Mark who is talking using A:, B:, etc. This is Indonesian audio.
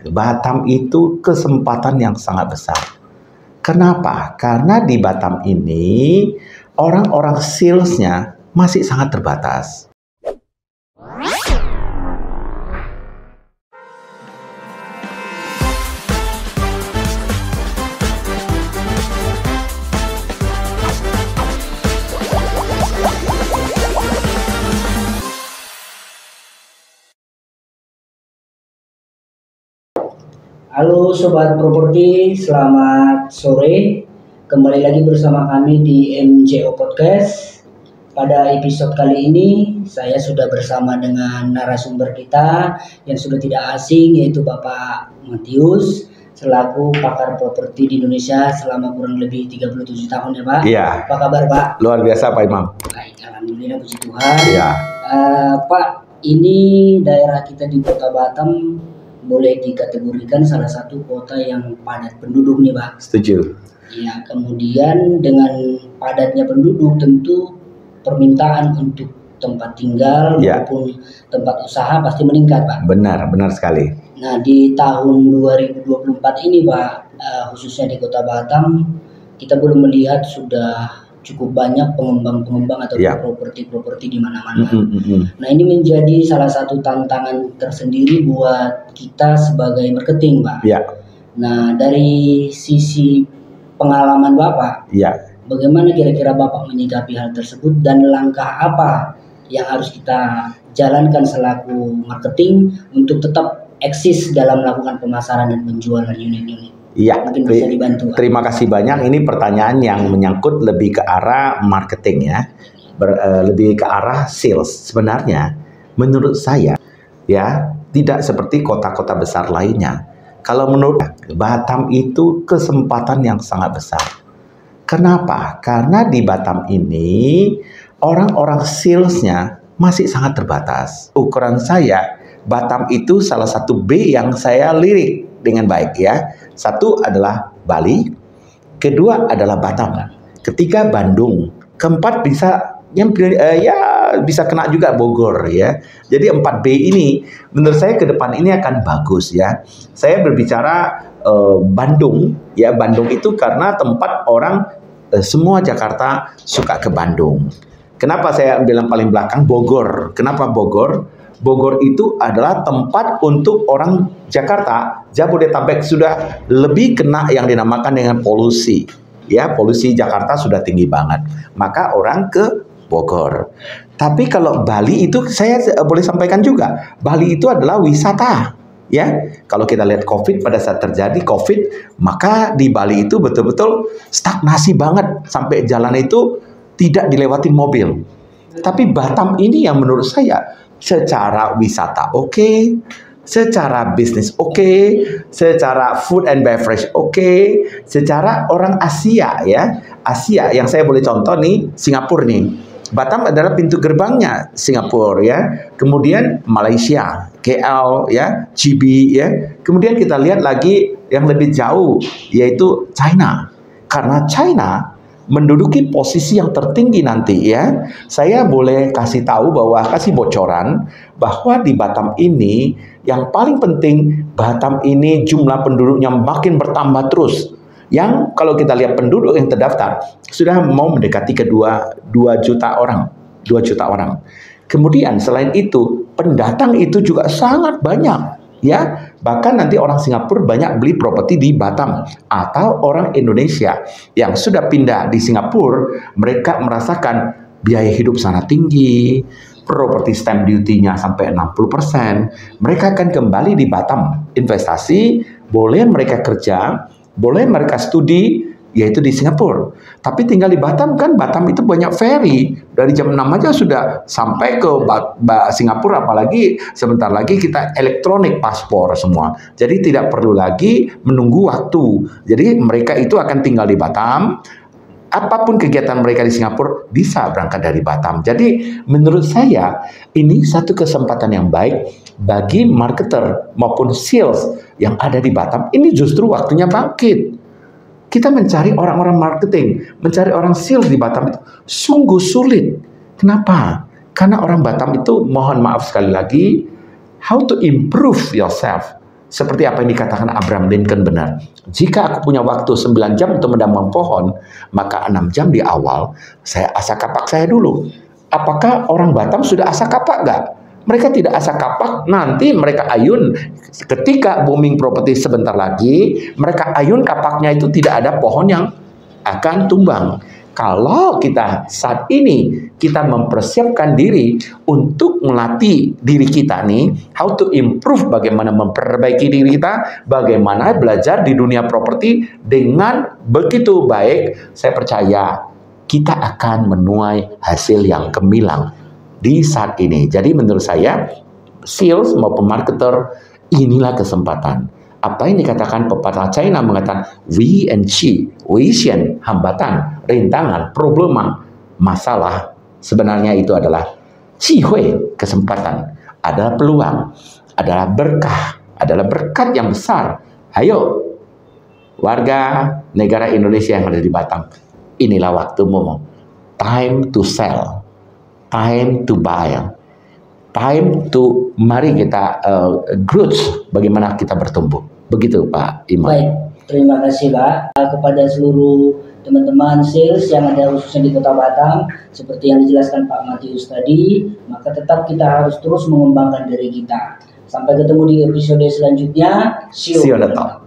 A: Batam itu kesempatan yang sangat besar. Kenapa? Karena di Batam ini orang-orang salesnya masih sangat terbatas.
B: Halo Sobat Properti, selamat sore. Kembali lagi bersama kami di MJO Podcast. Pada episode kali ini, saya sudah bersama dengan narasumber kita yang sudah tidak asing, yaitu Bapak Matius, selaku pakar properti di Indonesia selama kurang lebih 37 tahun ya Pak.
A: Iya.
B: Apa kabar Pak?
A: Luar biasa Pak Imam.
B: Baik, alhamdulillah puji Tuhan.
A: Iya.
B: Pak, ini daerah kita di Kota Batam boleh dikategorikan salah satu kota yang padat penduduk nih Pak.
A: Setuju.
B: Ya, kemudian dengan padatnya penduduk tentu permintaan untuk tempat tinggal maupun tempat usaha pasti meningkat Pak.
A: Benar sekali.
B: Nah di tahun 2024 ini Pak, khususnya di Kota Batam, kita belum melihat sudah cukup banyak pengembang-pengembang atau properti-properti di mana-mana. Nah ini menjadi salah satu tantangan tersendiri buat kita sebagai marketing Pak. Nah dari sisi pengalaman Bapak, bagaimana kira-kira Bapak menyikapi hal tersebut dan langkah apa yang harus kita jalankan selaku marketing untuk tetap eksis dalam melakukan pemasaran dan penjualan unit-unit?
A: Iya,
B: bisa dibantu.
A: Terima kasih banyak. Ini pertanyaan yang menyangkut lebih ke arah marketing ya, lebih ke arah sales. Sebenarnya, menurut saya ya tidak seperti kota-kota besar lainnya. Kalau menurut Batam itu kesempatan yang sangat besar. Kenapa? Karena di Batam ini orang-orang salesnya masih sangat terbatas. Ukuran saya, Batam itu salah satu B yang saya lirik dengan baik ya. Satu adalah Bali, kedua adalah Batam, ketiga Bandung, keempat bisa bisa kena juga Bogor ya. Jadi 4B ini menurut saya ke depan ini akan bagus ya. Saya berbicara Bandung ya. Bandung itu karena tempat orang semua Jakarta suka ke Bandung. Kenapa saya bilang paling belakang Bogor? Kenapa Bogor? Bogor itu adalah tempat untuk orang Jakarta, Jabodetabek sudah lebih kena yang dinamakan dengan polusi. Ya, polusi Jakarta sudah tinggi banget. Maka orang ke Bogor. Tapi kalau Bali itu saya boleh sampaikan juga, Bali itu adalah wisata. Ya, kalau kita lihat COVID, pada saat terjadi COVID, maka di Bali itu betul-betul stagnasi banget sampai jalan itu tidak dilewati mobil. Tapi Batam ini yang menurut saya secara wisata oke, secara bisnis oke, secara food and beverage oke, secara orang Asia ya. Asia yang saya boleh contoh nih, Singapura nih. Batam adalah pintu gerbangnya Singapura ya. Kemudian Malaysia, KL ya, GB ya. Kemudian kita lihat lagi yang lebih jauh yaitu China. Karena China menduduki posisi yang tertinggi nanti ya. Saya boleh kasih tahu kasih bocoran bahwa di Batam ini yang paling penting, Batam ini jumlah penduduknya makin bertambah terus. Yang kalau kita lihat penduduk yang terdaftar sudah mau mendekati ke 2 juta orang. 2 juta orang. Kemudian selain itu, pendatang itu juga sangat banyak. Ya, bahkan nanti orang Singapura banyak beli properti di Batam, atau orang Indonesia yang sudah pindah di Singapura, mereka merasakan biaya hidup sana tinggi, properti stamp duty-nya sampai 60%, mereka akan kembali di Batam, investasi, boleh mereka kerja, boleh mereka studi, yaitu di Singapura. Tapi tinggal di Batam kan, Batam itu banyak ferry. Dari jam 6 aja sudah sampai ke Singapura, apalagi sebentar lagi kita elektronik paspor semua. Jadi tidak perlu lagi menunggu waktu. Jadi mereka itu akan tinggal di Batam. Apapun kegiatan mereka di Singapura bisa berangkat dari Batam. Jadi menurut saya ini satu kesempatan yang baik bagi marketer maupun sales yang ada di Batam. Ini justru waktunya bangkit. Kita mencari orang-orang marketing, mencari orang sales di Batam itu sungguh sulit. Kenapa? Karena orang Batam itu, mohon maaf sekali lagi, how to improve yourself. seperti apa yang dikatakan Abraham Lincoln benar. Jika aku punya waktu 9 jam untuk menambang pohon, maka 6 jam di awal saya asa kapak saya dulu. Apakah orang Batam sudah asa kapak nggak? Mereka tidak asa kapak, nanti mereka ayun ketika booming properti sebentar lagi, mereka ayun kapaknya itu tidak ada pohon yang akan tumbang. Kalau kita saat ini kita mempersiapkan diri untuk melatih diri kita nih, how to improve, bagaimana memperbaiki diri kita, bagaimana belajar di dunia properti dengan begitu baik, saya percaya kita akan menuai hasil yang gemilang di saat ini. Jadi menurut saya, sales maupun marketer, inilah kesempatan. Apa yang dikatakan pepatah China mengatakan we and she, Weishan, hambatan, rintangan, problema, masalah. Sebenarnya itu adalah Qihui, kesempatan, adalah peluang, adalah berkah, adalah berkat yang besar. Ayo, warga negara Indonesia yang ada di Batam, inilah waktumu. Time to sell, time to buy, time to, mari kita growth, bagaimana kita bertumbuh. Begitu Pak Iman.
B: Baik, terima kasih Pak. Kepada seluruh teman-teman sales yang ada khususnya di Kota Batam, seperti yang dijelaskan Pak Matius tadi, maka tetap kita harus terus mengembangkan diri kita. Sampai ketemu di episode selanjutnya. See you on the top.